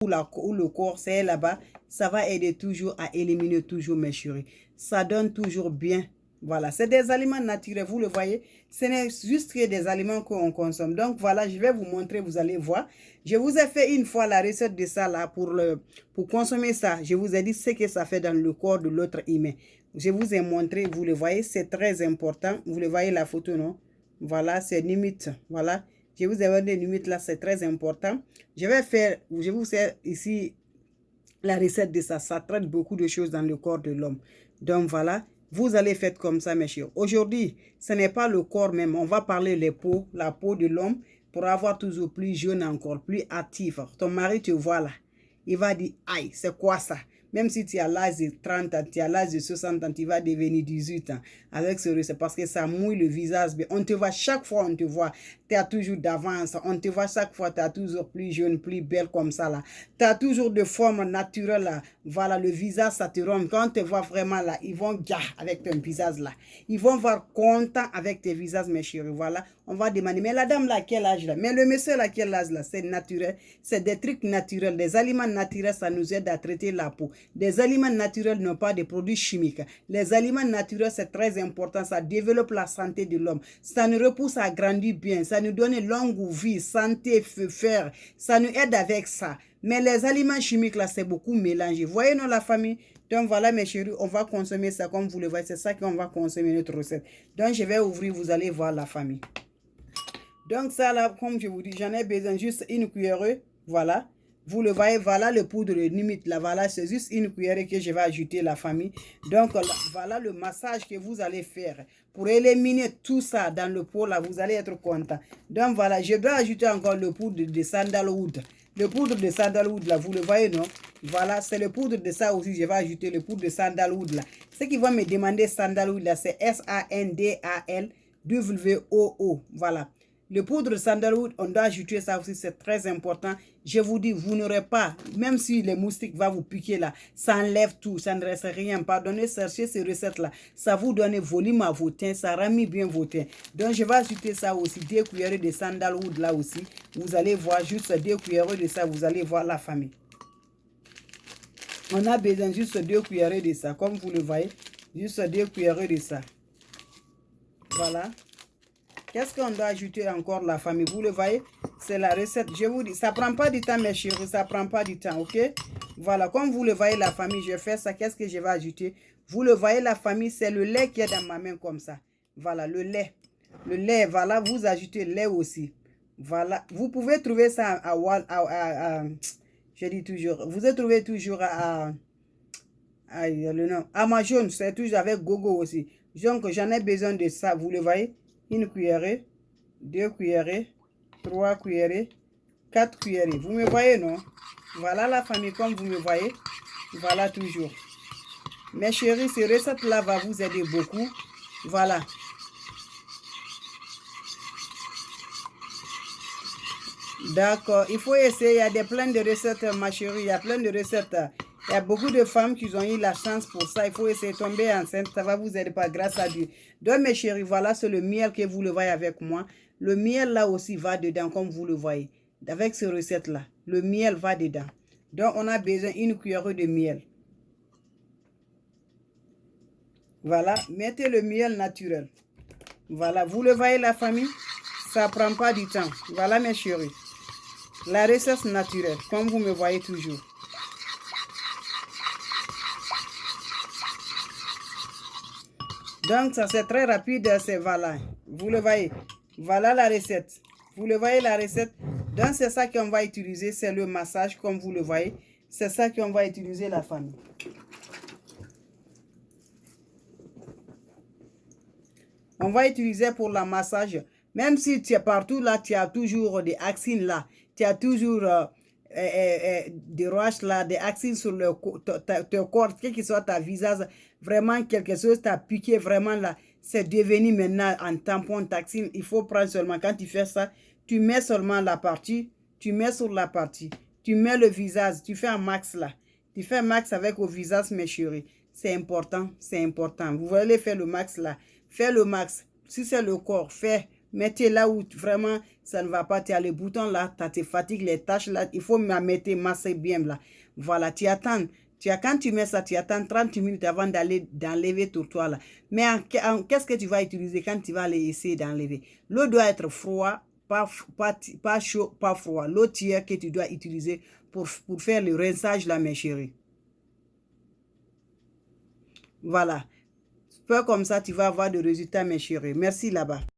ou le corps, c'est là-bas. Ça va aider toujours à éliminer toujours mes chéris. Ça donne toujours bien. Voilà, c'est des aliments naturels, vous le voyez. Ce n'est juste que des aliments qu'on consomme. Donc voilà, je vais vous montrer, vous allez voir. Je vous ai fait une fois la recette de ça là pour consommer ça. Je vous ai dit ce que ça fait dans le corps de l'autre humain. Je vous ai montré, vous le voyez, c'est très important. Vous le voyez la photo, non? Voilà, c'est limite. Voilà. Je vous ai donné des limites là, c'est très important. Je vous fais ici la recette de ça. Ça traite beaucoup de choses dans le corps de l'homme. Donc voilà, vous allez faire comme ça, mes chers. Aujourd'hui, ce n'est pas le corps même. On va parler les peaux, la peau de l'homme pour avoir toujours plus jeune encore, plus actif. Ton mari te voit là. Il va dire, aïe, c'est quoi ça? Même si tu as l'âge de 30 ans, tu as l'âge de 60 ans, tu vas devenir 18 ans. Avec ce c'est parce que ça mouille le visage. On te voit chaque fois, on te voit. Tu as toujours d'avance. On te voit chaque fois, tu as toujours plus jeune, plus belle comme ça là. Tu as toujours de forme naturelle là. Voilà, le visage, ça te rend. Quand on te voit vraiment là, ils vont gars avec ton visage là. Ils vont voir content avec tes visages, mes chéris. Voilà, on va demander, mais la dame là, quel âge là? Mais le monsieur là, quel âge là? C'est naturel. C'est des trucs naturels. Des aliments naturels, ça nous aide à traiter la peau. Des aliments naturels n'ont pas de produits chimiques. Les aliments naturels, c'est très important. Ça développe la santé de l'homme. Ça nous repousse à grandir bien. Ça nous donne longue vie, santé, feu, fer. Ça nous aide avec ça. Mais les aliments chimiques, là, c'est beaucoup mélangé. Voyez, non, la famille? Donc, voilà, mes chéris, on va consommer ça comme vous le voyez. C'est ça qu'on va consommer, notre recette. Donc, je vais ouvrir, vous allez voir la famille. Donc, ça, là, comme je vous dis, j'en ai besoin juste une cuillère. Voilà. Vous le voyez, voilà le poudre limite là, voilà, c'est juste une cuillère que je vais ajouter la famille. Donc, là, voilà le massage que vous allez faire pour éliminer tout ça dans le pot là, vous allez être content. Donc, voilà, je dois ajouter encore le poudre de sandalwood. Le poudre de sandalwood là, vous le voyez, non? Voilà, c'est le poudre de ça aussi, je vais ajouter le poudre de sandalwood là. Ce qui va me demander sandalwood là, c'est S-A-N-D-A-L-W-O-O, voilà. Le poudre de sandalwood, on doit ajouter ça aussi, c'est très important. Je vous dis, vous n'aurez pas, même si les moustiques vont vous piquer là, ça enlève tout, ça ne reste rien. Pardonnez, cherchez ces recettes-là. Ça vous donne volume à vos teints, ça ramie bien vos teints. Donc, je vais ajouter ça aussi, 2 cuillères de sandalwood là aussi. Vous allez voir juste 2 cuillères de ça, vous allez voir la famille. On a besoin juste 2 cuillères de ça, comme vous le voyez. Juste 2 cuillères de ça. Voilà. Qu'est-ce qu'on doit ajouter encore, la famille? Vous le voyez, c'est la recette. Je vous dis, ça ne prend pas du temps, mes chéris. Ça ne prend pas du temps, ok? Voilà, comme vous le voyez, la famille, je fais ça. Qu'est-ce que je vais ajouter? Vous le voyez, la famille, c'est le lait qui est dans ma main comme ça. Voilà, le lait. Le lait, voilà, vous ajoutez le lait aussi. Voilà, vous pouvez trouver ça je dis toujours, vous pouvez trouver toujours le nom. Amazon, c'est toujours avec Gogo aussi. Donc, j'en ai besoin de ça, vous le voyez? Une cuillère, 2 cuillères, 3 cuillères, 4 cuillères. Vous me voyez, non? Voilà la famille, comme vous me voyez. Voilà toujours. Mes chéris, ces recettes-là va vous aider beaucoup. Voilà. D'accord. Il faut essayer. Il y a plein de recettes, ma chérie. Il y a plein de recettes. Il y a beaucoup de femmes qui ont eu la chance pour ça. Il faut essayer de tomber enceinte. Ça va vous aider pas grâce à Dieu. Donc, mes chéris, voilà, c'est le miel que vous le voyez avec moi. Le miel, là aussi, va dedans, comme vous le voyez. Avec ces recettes-là, le miel va dedans. Donc, on a besoin d'une cuillère de miel. Voilà, mettez le miel naturel. Voilà, vous le voyez, la famille? Ça ne prend pas du temps. Voilà, mes chéris. La recette naturelle, comme vous me voyez toujours. Donc, ça c'est très rapide, c'est voilà. Vous le voyez. Voilà la recette. Vous le voyez la recette. Donc, c'est ça qu'on va utiliser. C'est le massage, comme vous le voyez. C'est ça qu'on va utiliser, la famille. On va utiliser pour le massage. Même si tu es partout là, tu as toujours des axines là. Tu as toujours des roches là, des axines sur le corps, quel que soit ta visage. Vraiment, quelque chose t'a piqué vraiment là. C'est devenu maintenant un tampon taxine. Il faut prendre seulement, quand tu fais ça, tu mets seulement la partie, tu mets sur la partie, tu mets le visage, tu fais un max là. Tu fais un max avec au visage, mes chéris. C'est important, c'est important. Vous voulez faire le max là. Fais le max. Si c'est le corps, fais Mettez là où vraiment ça ne va pas. Tu as le bouton là, tu te fatigues, les taches là. Il faut mettre, masser bien là. Voilà, tu attends. Quand tu mets ça, tu attends 30 minutes avant d'enlever ton toit là. Mais qu'est-ce que tu vas utiliser quand tu vas aller essayer d'enlever? L'eau doit être froide, pas chaud, pas froid. L'eau tiède que tu dois utiliser pour faire le rinçage là, mes chéris. Voilà. Peu comme ça, tu vas avoir des résultats, mes chéris. Merci là-bas.